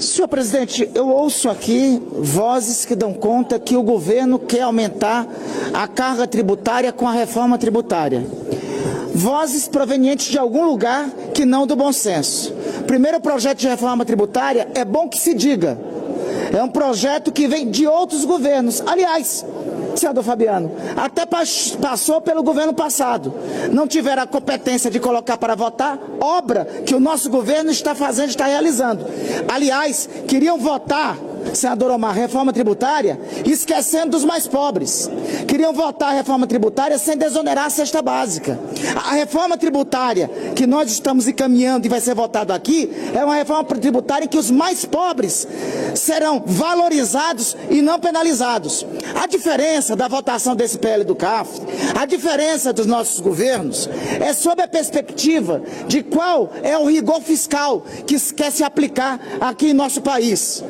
Senhor presidente, eu ouço aqui vozes que dão conta que o governo quer aumentar a carga tributária com a reforma tributária. Vozes provenientes de algum lugar que não do bom senso. Primeiro projeto de reforma tributária, é bom que se diga, é um projeto que vem de outros governos. Aliás, senador Fabiano, até passou pelo governo passado. Não tiveram a competência de colocar para votar obra que o nosso governo está fazendo, está realizando. Aliás, queriam votar, senador Omar, reforma tributária, esquecendo dos mais pobres. Queriam votar a reforma tributária sem desonerar a cesta básica. A reforma tributária que nós estamos encaminhando e vai ser votado aqui é uma reforma tributária em que os mais pobres serão valorizados e não penalizados. A diferença da votação desse PL do CAF, a diferença dos nossos governos, é sob a perspectiva de qual é o rigor fiscal que quer se aplicar aqui em nosso país.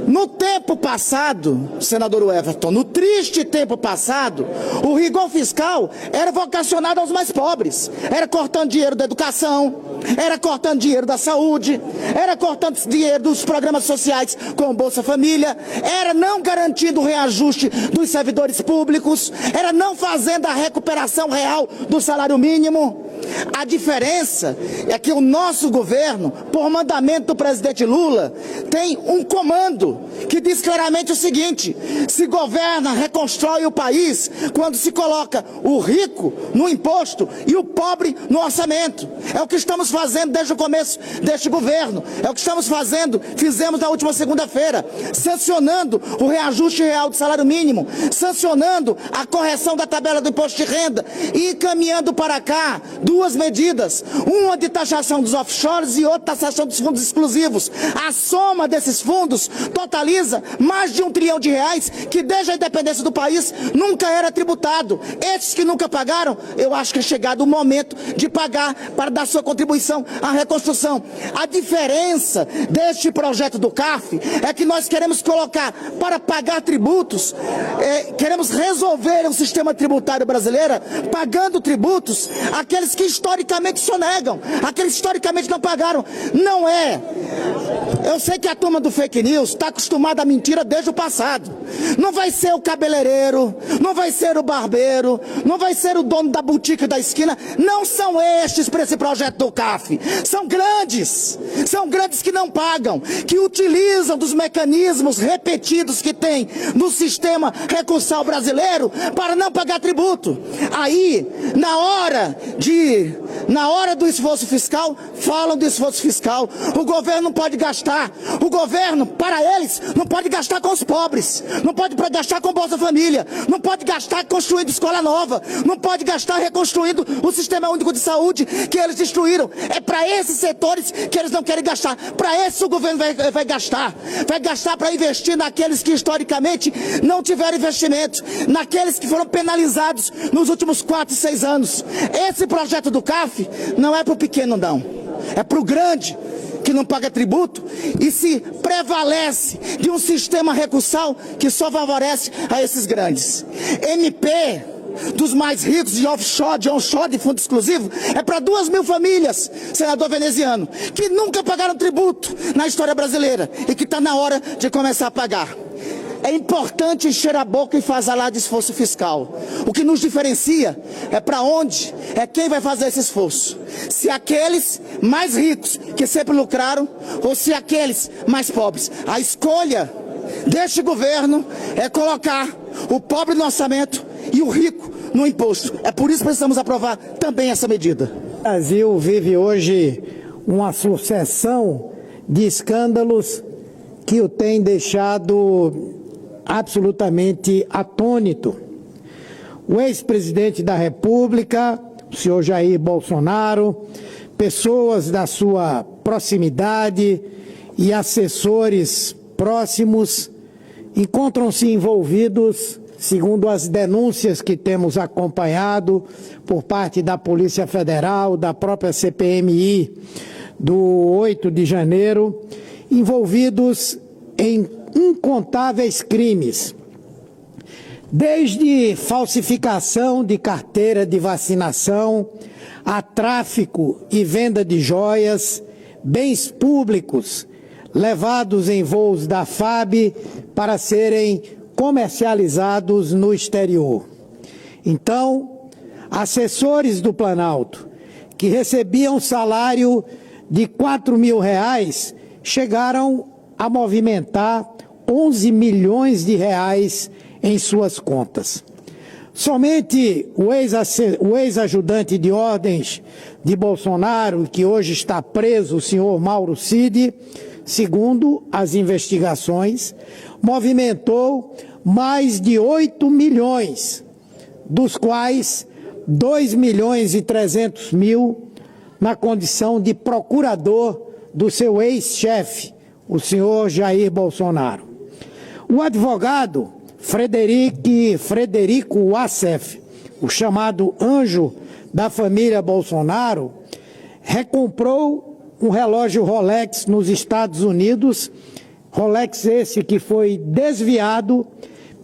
No tempo passado, senador Everton, no triste tempo passado, o rigor fiscal era vocacionado aos mais pobres. Era cortando dinheiro da educação, era cortando dinheiro da saúde, era cortando dinheiro dos programas sociais como Bolsa Família, era não garantindo o reajuste dos servidores públicos, era não fazendo a recuperação real do salário mínimo. A diferença é que o nosso governo, por mandamento do presidente Lula, tem um comando que diz claramente o seguinte: se governa, reconstrói o país quando se coloca o rico no imposto e o pobre no orçamento. É o que estamos fazendo desde o começo deste governo, é o que estamos fazendo, fizemos na última segunda-feira, sancionando o reajuste real do salário mínimo, sancionando a correção da tabela do imposto de renda e encaminhando para cá duas medidas, uma de taxação dos offshores e outra taxação dos fundos exclusivos. A soma desses fundos totaliza mais de R$1 trilhão que desde a independência do país nunca era tributado. Esses que nunca pagaram, eu acho que é chegado o momento de pagar para dar sua contribuição à reconstrução. A diferença deste projeto do CAF é que nós queremos colocar para pagar tributos, queremos resolver o sistema tributário brasileiro pagando tributos aqueles que historicamente sonegam, aqueles que historicamente não pagaram. Não é. Eu sei que a turma do fake news está acostumada à mentira desde o passado. Não vai ser o cabeleireiro, não vai ser o barbeiro, não vai ser o dono da boutique da esquina. Não são estes para esse projeto do CAF. São grandes que não pagam, que utilizam dos mecanismos repetidos que tem no sistema recursal brasileiro para não pagar tributo. Aí, na hora do esforço fiscal, falam do esforço fiscal. O governo não pode gastar. O governo, para eles, não pode gastar com os pobres. Não pode gastar com Bolsa Família. Não pode gastar construindo escola nova. Não pode gastar reconstruindo o Sistema Único de Saúde que eles destruíram. É para esses setores que eles não querem gastar. Para esses o governo vai gastar. Vai gastar para investir naqueles que historicamente não tiveram investimento. Naqueles que foram penalizados nos últimos 4 e 6 anos. Esse projeto do CAF não é para o pequeno, não. É para o grande, que não paga tributo e se prevalece de um sistema recursal que só favorece a esses grandes. MP dos mais ricos de offshore, de onshore, de fundo exclusivo, é para 2.000 famílias, senador veneziano, que nunca pagaram tributo na história brasileira e que está na hora de começar a pagar. É importante encher a boca e falar de esforço fiscal. O que nos diferencia é para onde, é quem vai fazer esse esforço. Se aqueles mais ricos que sempre lucraram ou se aqueles mais pobres. A escolha deste governo é colocar o pobre no orçamento e o rico no imposto. É por isso que precisamos aprovar também essa medida. O Brasil vive hoje uma sucessão de escândalos que o tem deixado absolutamente atônito. O ex-presidente da República, o senhor Jair Bolsonaro, pessoas da sua proximidade e assessores próximos encontram-se envolvidos, segundo as denúncias que temos acompanhado por parte da Polícia Federal, da própria CPMI do 8 de janeiro, envolvidos em incontáveis crimes, desde falsificação de carteira de vacinação, a tráfico e venda de joias, bens públicos, levados em voos da FAB para serem comercializados no exterior. Então, assessores do Planalto, que recebiam salário de R$ 4.000, chegaram a movimentar 11 milhões de reais em suas contas. Somente o ex-ajudante de ordens de Bolsonaro, que hoje está preso, o senhor Mauro Cid, segundo as investigações, movimentou mais de 8 milhões, dos quais 2.300.000 na condição de procurador do seu ex-chefe, o senhor Jair Bolsonaro. O advogado Frederico Wassef, o chamado anjo da família Bolsonaro, recomprou um relógio Rolex nos Estados Unidos, Rolex esse que foi desviado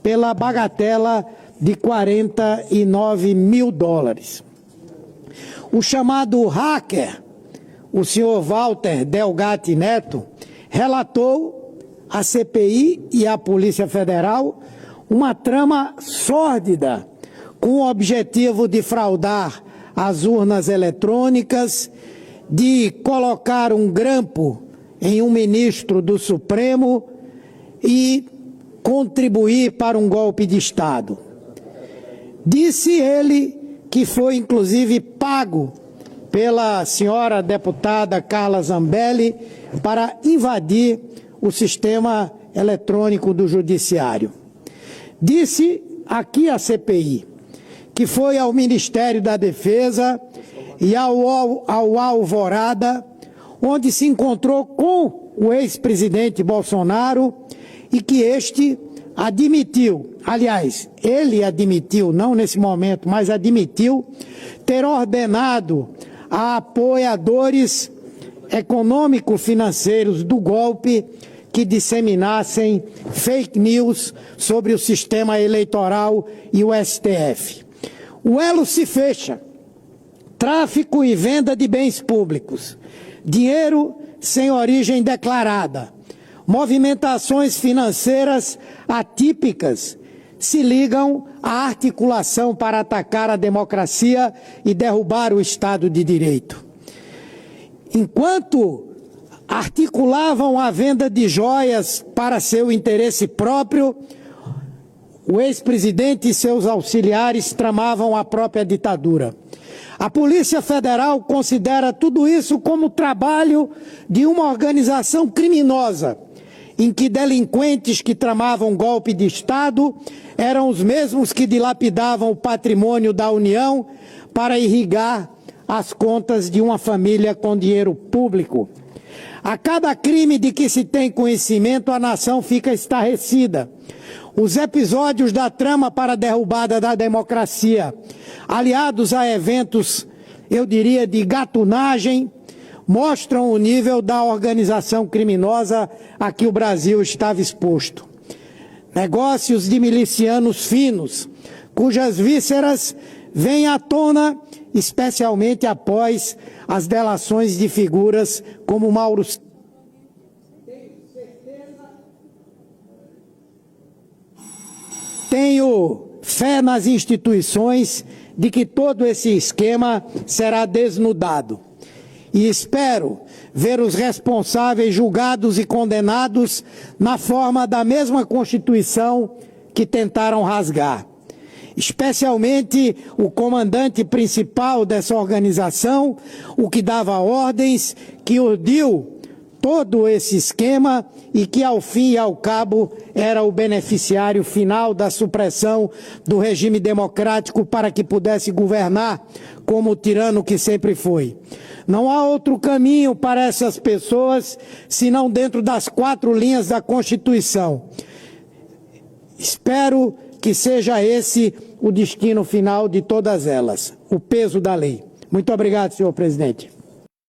pela bagatela de $49 mil. O chamado hacker, o senhor Walter Delgatti Neto, relatou à CPI e à Polícia Federal uma trama sórdida com o objetivo de fraudar as urnas eletrônicas, de colocar um grampo em um ministro do Supremo e contribuir para um golpe de Estado. Disse ele que foi inclusive pago pela senhora deputada Carla Zambelli para invadir o sistema eletrônico do Judiciário. Disse aqui à CPI que foi ao Ministério da Defesa e ao Alvorada, onde se encontrou com o ex-presidente Bolsonaro e que este admitiu, aliás, ele admitiu, não nesse momento, mas admitiu ter ordenado a apoiadores econômico-financeiros do golpe que disseminassem fake news sobre o sistema eleitoral e o STF. O elo se fecha. Tráfico e venda de bens públicos, dinheiro sem origem declarada, movimentações financeiras atípicas se ligam à articulação para atacar a democracia e derrubar o Estado de Direito. Enquanto articulavam a venda de joias para seu interesse próprio, o ex-presidente e seus auxiliares tramavam a própria ditadura. A Polícia Federal considera tudo isso como trabalho de uma organização criminosa, em que delinquentes que tramavam golpe de Estado eram os mesmos que dilapidavam o patrimônio da União para irrigar as contas de uma família com dinheiro público. A cada crime de que se tem conhecimento, a nação fica estarrecida. Os episódios da trama para a derrubada da democracia, aliados a eventos, eu diria, de gatunagem, mostram o nível da organização criminosa a que o Brasil estava exposto. Negócios de milicianos finos, cujas vísceras vêm à tona, especialmente após as delações de figuras como Mauro Cid. Tenho fé nas instituições de que todo esse esquema será desnudado. E espero ver os responsáveis julgados e condenados na forma da mesma Constituição que tentaram rasgar. Especialmente o comandante principal dessa organização, o que dava ordens, que urdiu todo esse esquema e que, ao fim e ao cabo, era o beneficiário final da supressão do regime democrático para que pudesse governar como o tirano que sempre foi. Não há outro caminho para essas pessoas senão dentro das 4 linhas da Constituição. Espero que seja esse o destino final de todas elas, o peso da lei. Muito obrigado, senhor presidente.